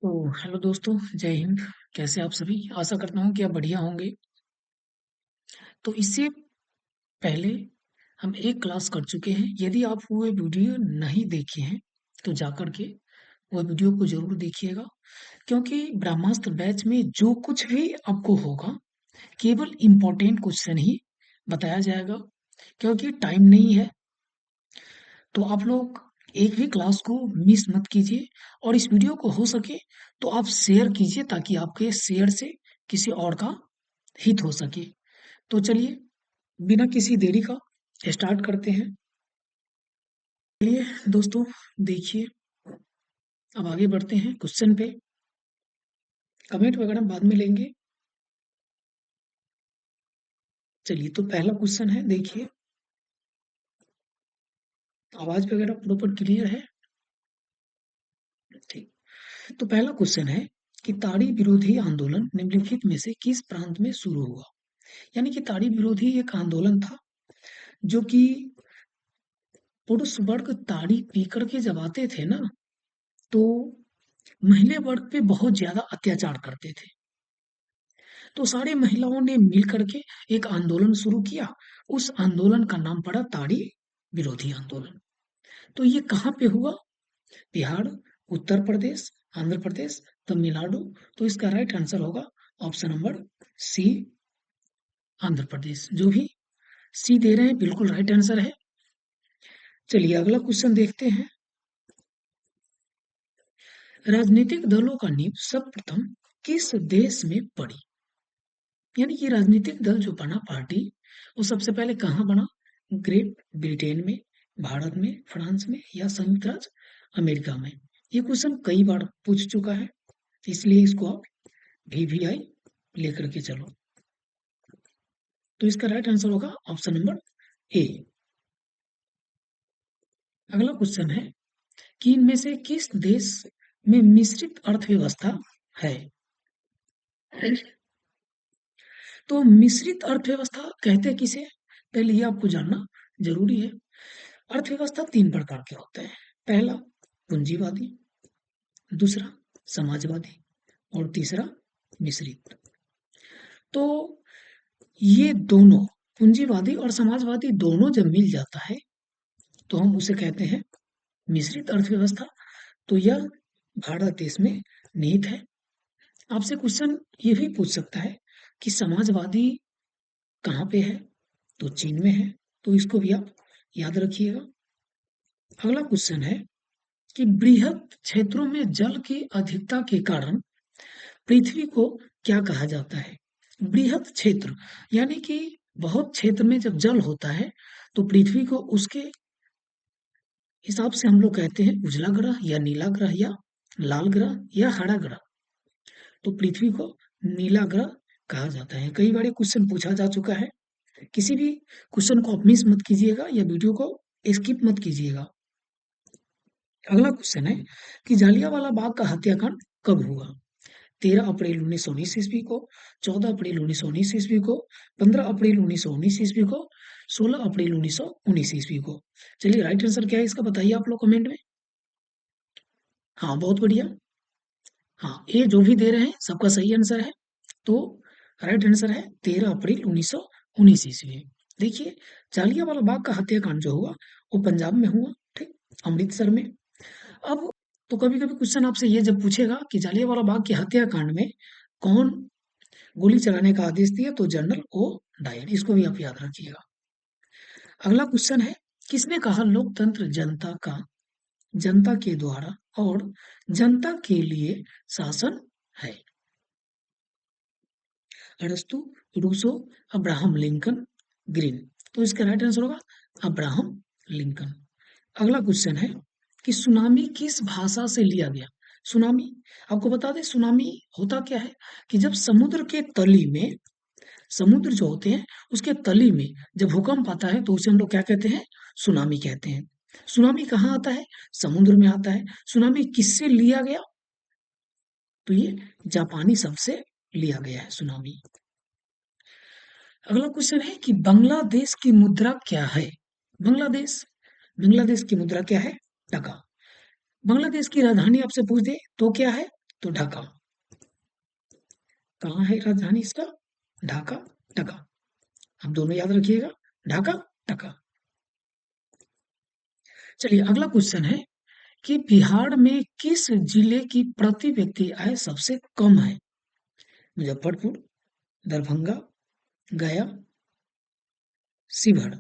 तो हेलो दोस्तों, जय हिंद। कैसे आप सभी? आशा करता हूँ कि आप बढ़िया होंगे। तो इससे पहले हम एक क्लास कर चुके हैं। यदि आप वो वीडियो नहीं देखे हैं तो जाकर के वो वीडियो को ज़रूर देखिएगा, क्योंकि ब्रह्मास्त्र बैच में जो कुछ भी आपको होगा केवल इम्पोर्टेंट क्वेश्चन ही बताया जाएगा, क्योंकि टाइम नहीं है। तो आप लोग एक भी क्लास को मिस मत कीजिए, और इस वीडियो को हो सके तो आप शेयर कीजिए, ताकि आपके शेयर से किसी और का हित हो सके। तो चलिए, बिना किसी देरी का स्टार्ट करते हैं। चलिए दोस्तों, देखिए, अब आगे बढ़ते हैं क्वेश्चन पे। कमेंट वगैरह बाद में लेंगे। चलिए, तो पहला क्वेश्चन है, देखिए। आवाज वगैरह प्रॉपर क्लियर है? ठीक। तो पहला क्वेश्चन है कि ताड़ी विरोधी आंदोलन निम्नलिखित में से किस प्रांत में शुरू हुआ? यानी कि ताड़ी विरोधी एक आंदोलन था, जो कि पुरुष वर्ग ताड़ी पी करके जब आते थे ना, तो महिला वर्ग पे बहुत ज्यादा अत्याचार करते थे। तो सारी महिलाओं ने मिल करके एक आंदोलन शुरू किया। उस आंदोलन का नाम पड़ा ताड़ी विरोधी आंदोलन। तो ये कहाँ पे हुआ? बिहार, उत्तर प्रदेश, आंध्र प्रदेश, तमिलनाडु। तो इसका राइट आंसर होगा ऑप्शन नंबर सी, आंध्र प्रदेश। जो भी सी दे रहे हैं बिल्कुल राइट आंसर है। चलिए अगला क्वेश्चन देखते हैं। राजनीतिक दलों का नींव सर्वप्रथम किस देश में पड़ी? यानी कि राजनीतिक दल जो बना, पार्टी, वो सबसे पहले कहाँ बना? ग्रेट ब्रिटेन में, भारत में, फ्रांस में, या संयुक्त राज्य अमेरिका में? ये क्वेश्चन कई बार पूछ चुका है, इसलिए इसको आप VVI लेकर के चलो। तो इसका राइट आंसर होगा ऑप्शन नंबर ए। अगला क्वेश्चन है कि इनमें से किस देश में मिश्रित अर्थव्यवस्था है? तो मिश्रित अर्थव्यवस्था कहते किसे? पहले ये आपको जानना जरूरी है। अर्थव्यवस्था तीन प्रकार के होते हैं। पहला पूंजीवादी, दूसरा समाजवादी, और तीसरा मिश्रित। तो ये दोनों, पूंजीवादी और समाजवादी दोनों जब मिल जाता है तो हम उसे कहते हैं मिश्रित अर्थव्यवस्था। तो यह भारत देश में निहित है। आपसे क्वेश्चन ये भी पूछ सकता है कि समाजवादी कहाँ पे है? तो चीन में है। तो इसको भी आप याद रखिएगा। अगला क्वेश्चन है कि बृहत क्षेत्रों में जल की अधिकता के कारण पृथ्वी को क्या कहा जाता है? बृहत क्षेत्र यानी कि बहुत क्षेत्र में जब जल होता है तो पृथ्वी को उसके हिसाब से हम लोग कहते हैं उजला ग्रह, या नीला ग्रह, या लाल ग्रह, या हरा ग्रह। तो पृथ्वी को नीला ग्रह कहा जाता है। कई बार क्वेश्चन पूछा जा चुका है। किसी भी क्वेश्चन को आप मिस मत कीजिएगा, या वीडियो को स्किप मत कीजिएगा। अगला क्वेश्चन है कि जालियांवाला बाग का हत्याकांड कब हुआ? 13 अप्रैल 1919 ईस्वी को, 14 अप्रैल 1919 ईस्वी को, 15 अप्रैल 1919 ईस्वी को, 16 अप्रैल 1919 ईस्वी को? चलिए, राइट आंसर क्या है इसका बताइए आप लोग कमेंट में। हाँ, बहुत बढ़िया। हाँ, ये जो भी दे रहे हैं सबका सही आंसर है। तो राइट आंसर है 13 अप्रैल 1919 ईस्वी। देखिए, जालियांवाला बाग का हत्याकांड जो हुआ वो पंजाब में हुआ, ठीक, अमृतसर में। अब तो कभी कभी क्वेश्चन आपसे ये जब पूछेगा कि जालियांवाला बाग के हत्याकांड में कौन गोली चलाने का आदेश दिया, तो जनरल ओ डायर। इसको भी आप याद रखिएगा। अगला क्वेश्चन है, किसने कहा लोकतंत्र जनता का, जनता के द्वारा और जनता के लिए शासन है? अरस्तु, रूसो, अब्राहम लिंकन, ग्रीन। तो इसका राइट आंसर होगा अब्राहम लिंकन। अगला क्वेश्चन है कि सुनामी किस भाषा से लिया गया? सुनामी, आपको बता दें सुनामी होता क्या है कि जब समुद्र के तली में, समुद्र जो होते हैं उसके तली में जब भूकंप आता है तो उसे हम लोग क्या कहते हैं? सुनामी कहते हैं। सुनामी कहाँ आता है? समुद्र में आता है। सुनामी किससे लिया गया? तो ये जापानी शब्द से लिया गया है सुनामी। अगला क्वेश्चन है कि बांग्लादेश की मुद्रा क्या है? बांग्लादेश, बांग्लादेश की मुद्रा क्या है? टका। बांग्लादेश की राजधानी आपसे पूछ दे तो क्या है? तो ढाका। कहाँ है राजधानी इसका? ढाका, टका। आप दोनों याद रखिएगा, ढाका, टका। चलिए अगला क्वेश्चन है कि बिहार में किस जिले की प्रति व्यक्ति आय सबसे कम है? मुजफ्फरपुर, दरभंगा, गया, शिवहर।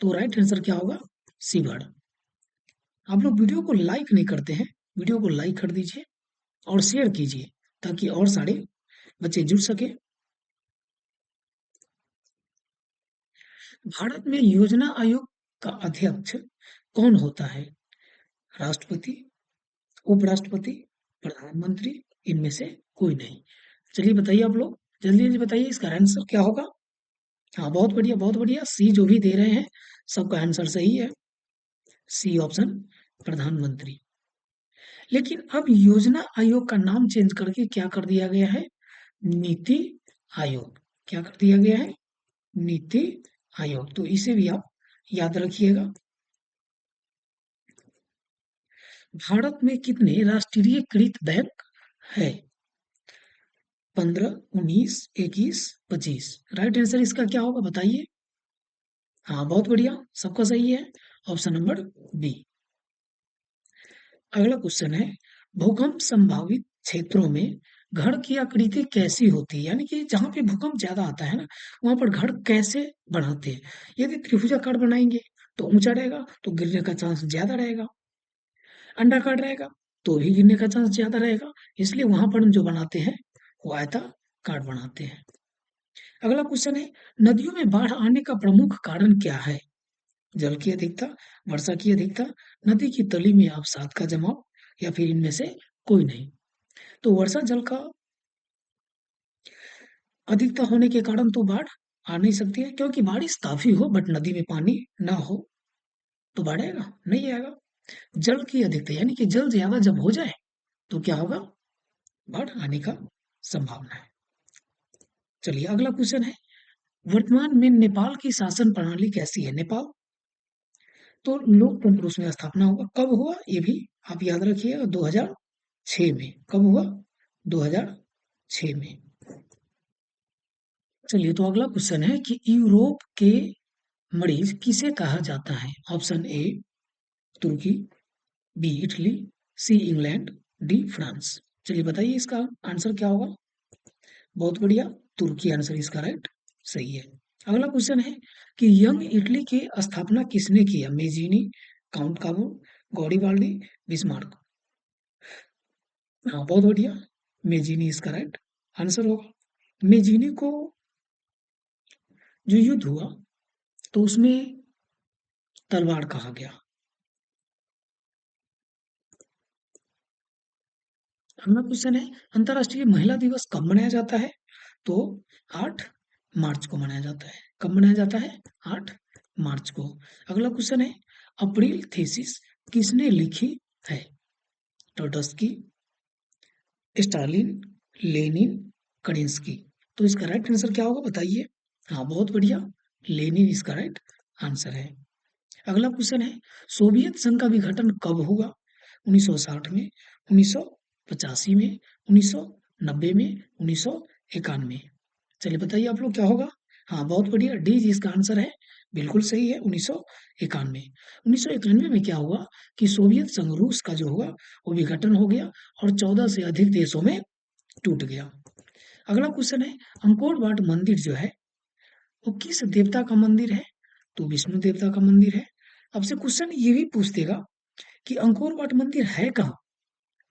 तो राइट आंसर क्या होगा? शिवहर। आप लोग वीडियो को लाइक नहीं करते हैं, वीडियो को लाइक कर दीजिए और शेयर कीजिए ताकि और सारे बच्चे जुड़ सके। भारत में योजना आयोग का अध्यक्ष कौन होता है? राष्ट्रपति, उपराष्ट्रपति, प्रधानमंत्री, इनमें से कोई नहीं। चलिए बताइए आप लोग, जल्दी जल्दी बताइए इसका आंसर क्या होगा। हाँ बहुत बढ़िया, बहुत बढ़िया। सी जो भी दे रहे हैं सबका आंसर सही है। सी ऑप्शन, प्रधानमंत्री। लेकिन अब योजना आयोग का नाम चेंज करके क्या कर दिया गया है? नीति आयोग। क्या कर दिया गया है? नीति आयोग। तो इसे भी आप याद रखिएगा। भारत में कितने राष्ट्रीयकृत बैंक है? 15, 19, 21, 25। राइट आंसर इसका क्या होगा बताइए। हाँ बहुत बढ़िया, सबका सही है। Option number B. अगला क्वेश्चन है, भूकंप संभावित क्षेत्रों में घर की आकृति कैसी होती है? यानी कि जहाँ पे भूकंप ज्यादा आता है ना, वहां पर घर कैसे बनाते हैं? यदि त्रिभुजाकार बनाएंगे तो ऊंचा रहेगा, तो गिरने का चांस ज्यादा रहेगा। अंडाकार रहेगा तो भी गिरने का चांस ज्यादा रहेगा। इसलिए वहां पर हम जो बनाते हैं वो आयताकार बनाते हैं। अगला क्वेश्चन है, नदियों में बाढ़ आने का प्रमुख कारण क्या है? जल की अधिकता, वर्षा की अधिकता, नदी की तली में अवसाद का जमाव, या फिर इनमें से कोई नहीं। तो वर्षा जल का अधिकता होने के कारण तो बाढ़ आ नहीं सकती है, क्योंकि बारिश काफी हो बट नदी में पानी ना हो तो बाढ़ आएगा नहीं आएगा। जल की अधिकता यानी कि जल ज्यादा जब हो जाए तो क्या होगा? बाढ़ आने का संभावना है। चलिए अगला क्वेश्चन है, वर्तमान में नेपाल की शासन प्रणाली कैसी है? नेपाल तो लोकतंत्र उसमें स्थापना होगा। कब हुआ ये भी आप याद रखिएगा, 2006 में। कब हुआ? 2006 में। चलिए तो अगला क्वेश्चन है कि यूरोप के मरीज किसे कहा जाता है? ऑप्शन ए तुर्की, B Italy, C England, D France. चलिए बताइए इसका आंसर क्या होगा। बहुत बढ़िया, तुर्की आंसर इसका राइट सही है। अगला क्वेश्चन है कि यंग इटली की स्थापना किसने किया? मेजीनी, काउंट काबू, गौडीबाल्डी, बिस्मार्क। हाँ बहुत बढ़िया, मेजीनी इसका राइट आंसर होगा। मेजीनी को जो युद्ध हुआ तो उसमें तलवार कहा गया। अगला क्वेश्चन है, अंतर्राष्ट्रीय महिला दिवस कब मनाया जाता है? तो 8 मार्च को मनाया जाता है। कब मनाया जाता है? 8 मार्च को। अगला क्वेश्चन है, अप्रैल थीसिस किसने लिखी है? टोटस्की, स्टालिन, लेनिन, करिंस्की। तो इसका राइट आंसर क्या होगा बताइए। हाँ बहुत बढ़िया, लेनिन इसका राइट आंसर है। अगला क्वेश्चन है, सोवियत संघ का विघटन कब हुआ? 1960 में, 1985 में, 1990 में, 1991। चलिए बताइए आप लोग क्या होगा। हाँ बहुत बढ़िया, डी जी इसका आंसर है, बिल्कुल सही है, 1991। 1991 में क्या हुआ कि सोवियत संघ रूस का जो हुआ वो विघटन हो गया और 14 से अधिक देशों में टूट गया। अगला क्वेश्चन है, अंकोर वाट मंदिर जो है वो किस देवता का मंदिर है? तो विष्णु देवता का मंदिर है। आपसे क्वेश्चन ये भी पूछ देगा कि अंकोर वाट मंदिर है कहाँ?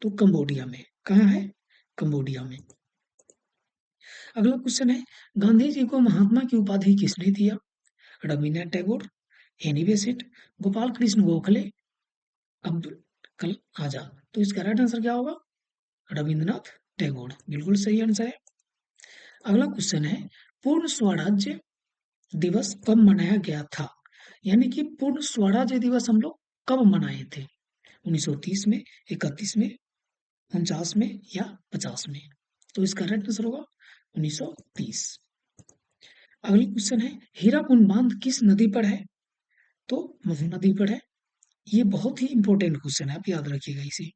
तो कंबोडिया में। कहाँ है? कंबोडिया में। अगला क्वेश्चन है, गांधी जी को महात्मा की उपाधि किसने दिया? Rabindranath Tagore, Annie Besant, Gopal Krishna Gokhale, Abdul Kalam Azad. तो इसका राइट आंसर क्या होगा? रविन्द्रनाथ टैगोर, बिल्कुल सही आंसर है। अगला क्वेश्चन है, पूर्ण स्वराज्य दिवस कब मनाया गया था? यानी कि पूर्ण स्वराज्य दिवस हम लोग कब मनाए थे? 1930 में, 31 में, 49 में या 50 में? तो इसका राइट आंसर होगा 1930। अगला क्वेश्चन है, हीराकुंड बांध किस नदी पर है? तो महानदी पर है। ये बहुत ही इंपॉर्टेंट क्वेश्चन है, आप याद रखिएगा इसे।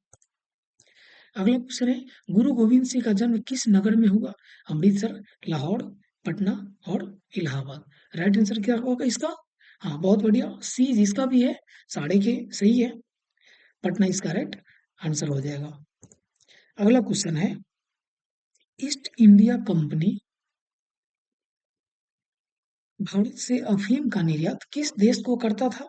अगला क्वेश्चन है, गुरु गोविंद सिंह का जन्म किस नगर में हुआ? अमृतसर, लाहौर, पटना और इलाहाबाद। राइट आंसर क्या होगा इसका? हाँ, बहुत बढ़िया, सी जिसका भी है, साढ़े के सही है, पटना इसका राइट आंसर हो जाएगा। अगला क्वेश्चन है, ईस्ट इंडिया कंपनी भारत से अफीम का निर्यात किस देश को करता था?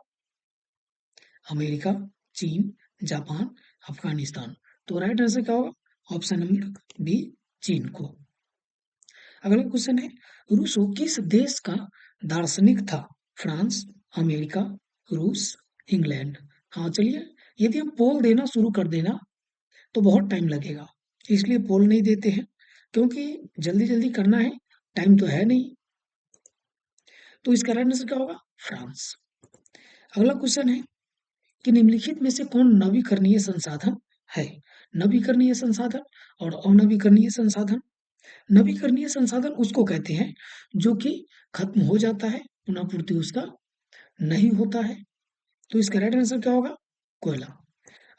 अमेरिका, चीन, जापान, अफगानिस्तान। तो राइट आंसर क्या होगा? ऑप्शन नंबर बी, चीन को। अगला क्वेश्चन है, रूसो किस देश का दार्शनिक था? फ्रांस, अमेरिका, रूस, इंग्लैंड। हाँ चलिए, यदि हम पोल देना शुरू कर देना तो बहुत टाइम लगेगा, इसलिए पोल नहीं देते हैं, क्योंकि जल्दी जल्दी करना है, टाइम तो है नहीं। तो इसका राइट आंसर क्या होगा? फ्रांस। अगला क्वेश्चन है कि निम्नलिखित में से कौन नवीकरणीय संसाधन है? नवीकरणीय संसाधन और अनवीकरणीय संसाधन। नवीकरणीय संसाधन उसको कहते हैं जो कि खत्म हो जाता है, पुनः पूर्ति उसका नहीं होता है। तो इसका राइट आंसर क्या होगा? कोयला।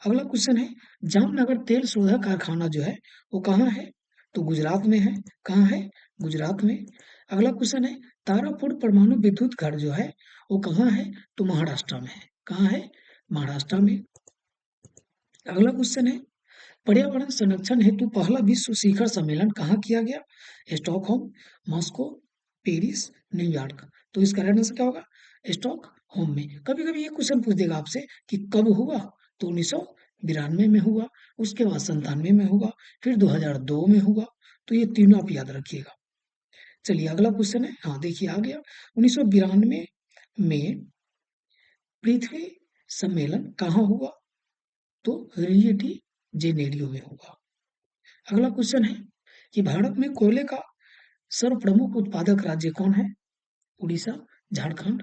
अगला क्वेश्चन है, जामनगर तेल शोधक कारखाना जो है वो कहाँ है? तो गुजरात में है। कहाँ है? गुजरात में। अगला क्वेश्चन है, तारापुर परमाणु विद्युत घर जो है वो कहाँ है? तो महाराष्ट्र में है। कहाँ है? महाराष्ट्र में। अगला क्वेश्चन है, पर्यावरण संरक्षण हेतु पहला विश्व शिखर सम्मेलन कहाँ किया गया? Stockholm, Moscow, Paris, New York. तो इसका राइट आंसर क्या होगा? स्टॉकहोम में। कभी कभी ये क्वेश्चन पूछ देगा आपसे कि कब हुआ? तो 1992 में हुआ, उसके बाद 97 में हुआ, फिर 2002 में हुआ। तो ये तीनों आप याद रखिएगा। चलिए अगला क्वेश्चन है, हाँ देखिए आ गया, 1992 में पृथ्वी सम्मेलन कहाँ हुआ? तो रियो डी जेनेरियो में हुआ। अगला क्वेश्चन है कि भारत में कोयले का सर्वप्रमुख उत्पादक राज्य कौन है? उड़ीसा, झारखंड,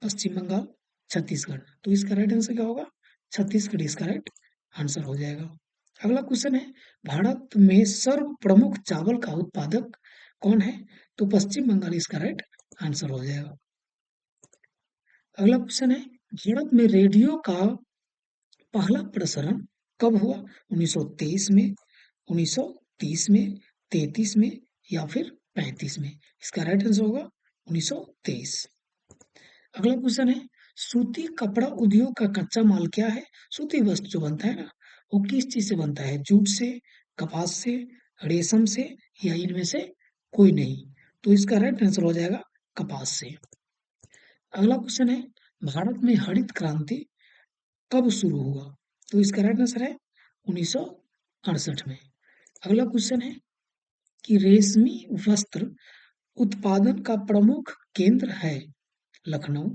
पश्चिम बंगाल, छत्तीसगढ़। तो इसका राइट आंसर क्या होगा? छत्तीसगढ़ इसका राइट आंसर हो जाएगा। अगला क्वेश्चन है, भारत में सर्वप्रमुख चावल का उत्पादक कौन है? तो पश्चिम बंगाल इसका राइट आंसर हो जाएगा। अगला क्वेश्चन है, भारत में रेडियो का पहला प्रसारण कब हुआ? 1923 में, 1930 में, 33 में या फिर 35 में। इसका राइट आंसर होगा 1923। अगला क्वेश्चन है, सूती कपड़ा उद्योग का कच्चा माल क्या है? सूती वस्त्र जो बनता है ना, वो किस चीज से बनता है? जूट से, कपास से, रेशम से या इनमें से कोई नहीं। तो इसका राइट आंसर हो जाएगा कपास से। अगला क्वेश्चन है, भारत में हरित क्रांति कब शुरू हुआ? तो इसका राइट आंसर है 1968 में। अगला क्वेश्चन है कि रेशमी वस्त्र उत्पादन का प्रमुख केंद्र है? लखनऊ,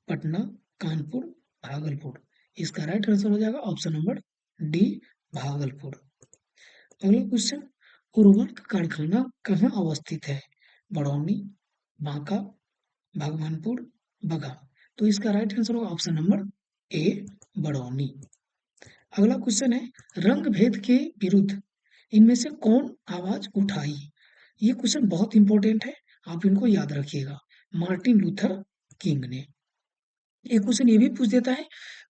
पटना, कानपुर, भागलपुर। इसका राइट आंसर हो जाएगा ऑप्शन नंबर डी, भागलपुर। अगला क्वेश्चन, उर्वरक कारखाना कहाँ अवस्थित है? बड़ौनी, बांका, भगवानपुर, बगहा। तो इसका राइट आंसर होगा ऑप्शन नंबर ए, बड़ौनी। अगला क्वेश्चन है, रंग भेद के विरुद्ध इनमें से कौन आवाज उठाई? ये क्वेश्चन बहुत इंपॉर्टेंट है, आप इनको याद रखिएगा। मार्टिन लूथर किंग ने। एक क्वेश्चन ये भी पूछ देता है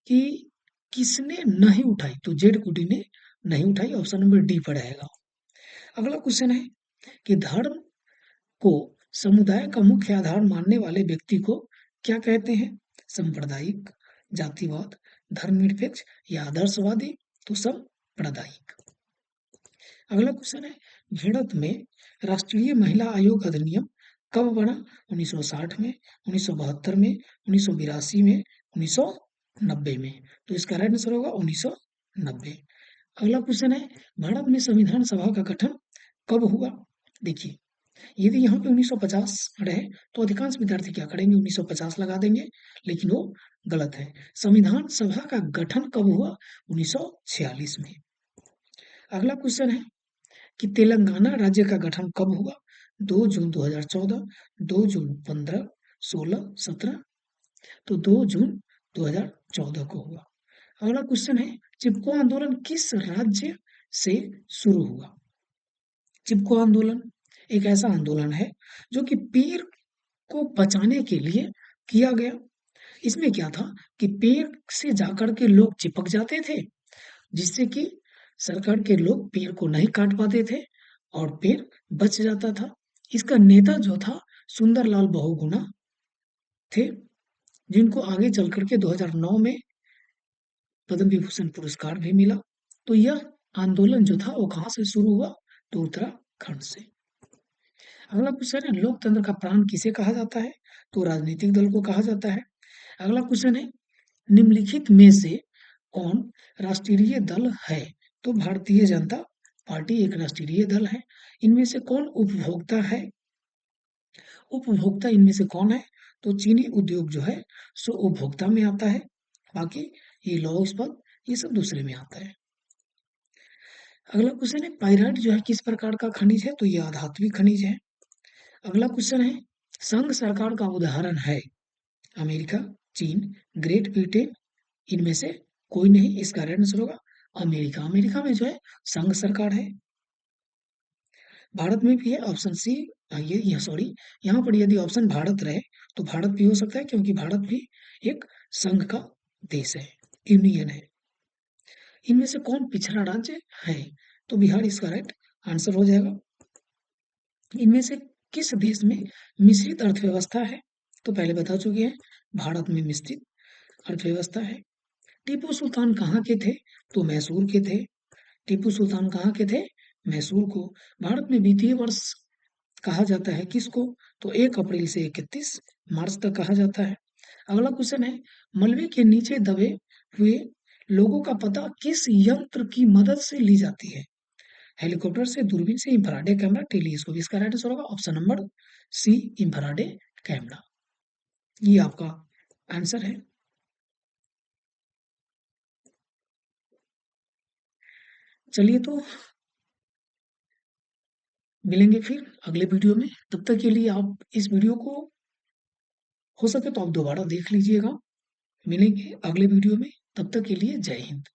कि किसने नहीं उठाई? तो जेड कुडी ने नहीं उठाई, ऑप्शन नंबर डी पर आएगा। अगला क्वेश्चन है कि धर्म को समुदाय का मुख्य आधार मानने वाले व्यक्ति को क्या कहते हैं? सांप्रदायिक, जातिवाद, धर्मनिरपेक्ष या आदर्शवादी। तो सांप्रदायिक। अगला क्वेश्चन है, भारत में राष्ट्रीय महिला आयोग अधिनियम कब बना? 1960 में, 1972 में, 1982 में, 1990 में। तो इसका राइट आंसर होगा 1990। अगला क्वेश्चन है, भारत में संविधान सभा का गठन कब हुआ? देखिए, यदि यहाँ पे 1950 रहे तो अधिकांश विद्यार्थी क्या करेंगे? 1950 लगा देंगे, लेकिन वो गलत है। संविधान सभा का गठन कब हुआ? 1946 में। अगला क्वेश्चन है कि तेलंगाना राज्य का गठन कब हुआ? 2 जून 2014, 2 जून 15, 16, 17। तो 2 जून 2014 को हुआ। अगला क्वेश्चन है, चिपको आंदोलन किस राज्य से शुरू हुआ? चिपको आंदोलन एक ऐसा आंदोलन है जो कि पेड़ को बचाने के लिए किया गया। इसमें क्या था कि पेड़ से जाकर के लोग चिपक जाते थे, जिससे कि सरकार के लोग पेड़ को नहीं काट पाते थे और पेड़ बच जाता था। इसका नेता जो था सुंदरलाल बहुगुणा थे, जिनको आगे चल कर के 2009 में पद्म विभूषण पुरस्कार भी मिला। तो यह आंदोलन जो था वो कहाँ से शुरू हुआ? तो उत्तराखंड से। अगला क्वेश्चन है, लोकतंत्र का प्राण किसे कहा जाता है? तो राजनीतिक दल को कहा जाता है। अगला क्वेश्चन है, निम्नलिखित में से कौन राष्ट्रीय दल है? तो भारतीय जनता पार्टी एक राष्ट्रीय दल है। इनमें से कौन उपभोक्ता है? उपभोक्ता इनमें से कौन है? तो चीनी उद्योग जो है सो उपभोक्ता में आता है। बाकी ये लौह इस्पात ये सब दूसरे में आता है। अगला क्वेश्चन है, पाइराइट जो है किस प्रकार का खनिज है? तो ये अधात्विक खनिज है। अगला क्वेश्चन है, संघ सरकार का उदाहरण है अमेरिका, चीन, ग्रेट ब्रिटेन, इनमें से कोई नहीं। इसका राइट आंसर होगा अमेरिका। अमेरिका में जो है संघ सरकार है। भारत में भी है, ऑप्शन सी। ये सॉरी, यहाँ पर यदि ऑप्शन भारत रहे तो भारत भी हो सकता है, क्योंकि भारत भी एक संघ का देश है, यूनियन है। इनमें से कौन पिछड़ा राज्य है? तो बिहार इसका राइट आंसर हो जाएगा। इनमें से किस देश में मिश्रित अर्थव्यवस्था है? तो पहले बता चुके हैं, भारत में मिश्रित अर्थव्यवस्था है। टीपू सुल्तान कहाँ के थे? तो मैसूर के थे। टीपू सुल्तान कहाँ के थे? मैसूर को। भारत में वित्तीय वर्ष कहा जाता है किसको? तो 1 अप्रैल से 31 मार्च तक कहा जाता है। अगला क्वेश्चन है, मलबे के नीचे दबे हुए लोगों का पता किस यंत्र की मदद से ली जाती है? हेलीकॉप्टर से, दूरबीन से, इंफ्रारेड कैमरा, टेलीस्कोप। इसका राइट आंसर होगा option number C, infrared camera. ये आपका आंसर है। चलिए तो मिलेंगे फिर अगले वीडियो में। तब तक के लिए आप इस वीडियो को हो सके तो आप दोबारा देख लीजिएगा। मिलेंगे अगले वीडियो में, तब तक के लिए जय हिंद।